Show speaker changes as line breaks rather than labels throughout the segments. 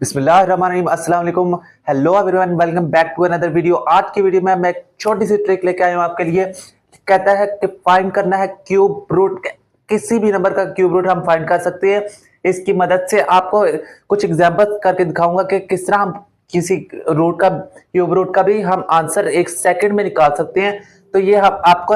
बिस्मिल्लाहिर्रहमानिर्रहीम, अस्सलाम वालेकुम। Hello everyone, welcome back to another video. आज की वीडियो में मैं एक छोटी सी ट्रिक लेके आया हूँ आपके लिए। कहता है कि फाइंड करना है क्यूब रूट, किसी भी नंबर का क्यूब रूट हम फाइंड कर सकते हैं। इसकी मदद से आपको कुछ एग्जांपल करके दिखाऊंगा कि किस तरह हम किसी रूट का क्यूब रूट का भी हम आंसर एक सेकंड में निकाल सकते हैं। तो ये हम आपको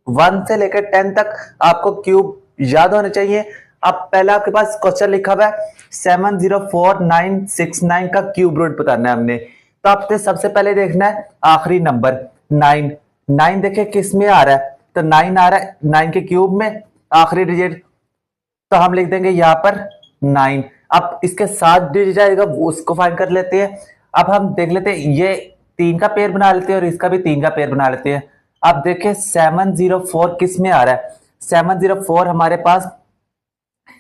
1 से लेकर 10 तक आपको क्यूब याद होने चाहिए। अब पहला आपके पास क्वेश्चन लिखा हुआ है 704969 का क्यूब रूट बताना है हमने। तो आपने सबसे पहले देखना है आखिरी नंबर 9। 9 देखे किस में आ रहा है, तो 9 आ रहा है 9 के क्यूब में आखिरी डिजिट, तो हम लिख देंगे यहाँ पर 9। अब इसके साथ डिजिट आएगा उसको फाइंड कर लेते हैं। अब हम देख लेते हैं, ये 3 का पेयर बना लेते हैं और इसका भी 3 का पेयर बना लेते हैं। अब देखें 704 किस में आ रहा है, 704 हमारे पास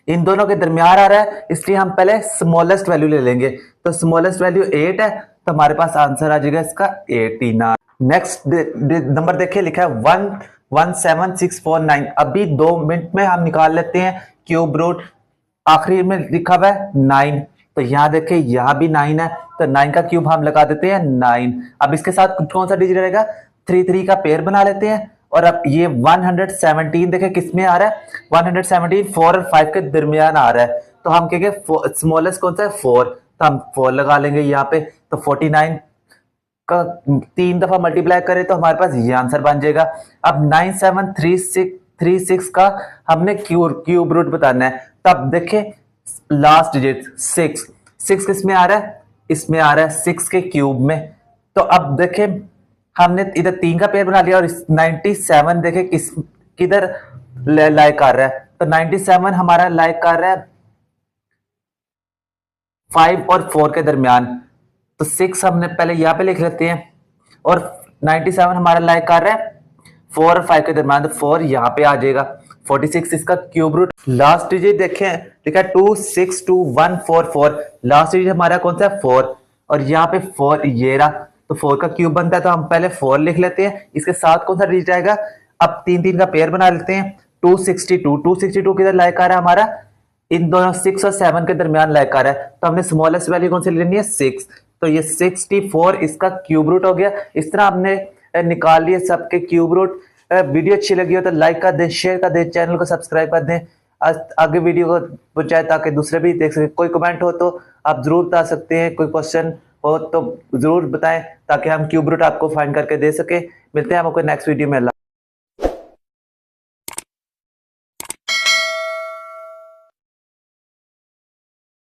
इन दोनों के दरमियान आ रहा है, इसलिए हम पहले स्मॉलेस्ट वैल्यू ले लेंगे। तो स्मॉलेस्ट वैल्यू 8 है, तो हमारे पास आंसर आ जाएगा इसका 18। नेक्स्ट नंबर देखिए लिखा है 117649। अभी 2 मिनट में हम निकाल लेते हैं क्यूब रूट। आखिरी में लिखा हुआ है 9, तो यहाँ देखिए यहाँ भी 9 है, तो 9 का क्यूब हम लगा देते हैं 9। अब इसके साथ कौन सा डिजिट रहेगा, 3 का पेयर बना लेते हैं। और अब ये 117 देखे किस में आ रहा है, 117 4 और 5 के दरमियान आ रहा है, तो हम कहेंगे स्मॉलेस्ट कौन सा है 4, तो हम 4 लगा लेंगे यहाँ पे। तो 49 का 3 दफा मल्टीप्लाई करें तो हमारे पास ये आंसर बन जाएगा। अब 9736 का हमने क्यूब रूट बताना है। तब देखें लास्ट डिजिट 6 किस में आ रहा है, इसमें आ रहा है 6 के क्यूब में। तो अब देखें हमने इधर 3 का पेयर बना लिया और 97 देखे किस किधर लाइक कर रहा है, तो 97 हमारा लाइक कर रहा है 5 और 4 के दरमियान। तो 6 हमने पहले यहाँ पे लिख लेते हैं और 97 हमारा लाइक कर रहा है 4 और 5 के दरमियान, तो 4 यहाँ पे आ जाएगा। 46 इसका क्यूब रूट। लास्ट डिजिट देखें लिखा है 262144, लास्ट डिजिट हमारा कौन सा है 4, और यहाँ पे 4 ये रहा, तो 4 का क्यूब बनता है, तो हम पहले 4 लिख लेते हैं। इसके साथ कौन सा डिजिट आएगा, अब 3 का पेयर बना लेते हैं। 262 किधर लाइक आ रहा है हमारा, इन दोनों 6 और 7 के दरमियान लाइक आ रहा है, तो हमने स्मॉलेस्ट वैल्यू कौन सी लेनी है 6, तो ये 64 इसका क्यूब रूट हो गया। इस तरह हमने निकाल लिए सबके क्यूब रूट। वीडियो अच्छी लगी हो तो लाइक कर दें, शेयर कर दें, चैनल को सब्सक्राइब कर दें, आगे वीडियो को पहुंचाए ताकि दूसरे भी देख सके। कोई कमेंट हो तो आप जरूर बता सकते हैं, कोई क्वेश्चन हो तो जरूर बताएं ताकि हम क्यूब रूट आपको फाइंड करके दे सके। मिलते हैं आपको नेक्स्ट वीडियो में।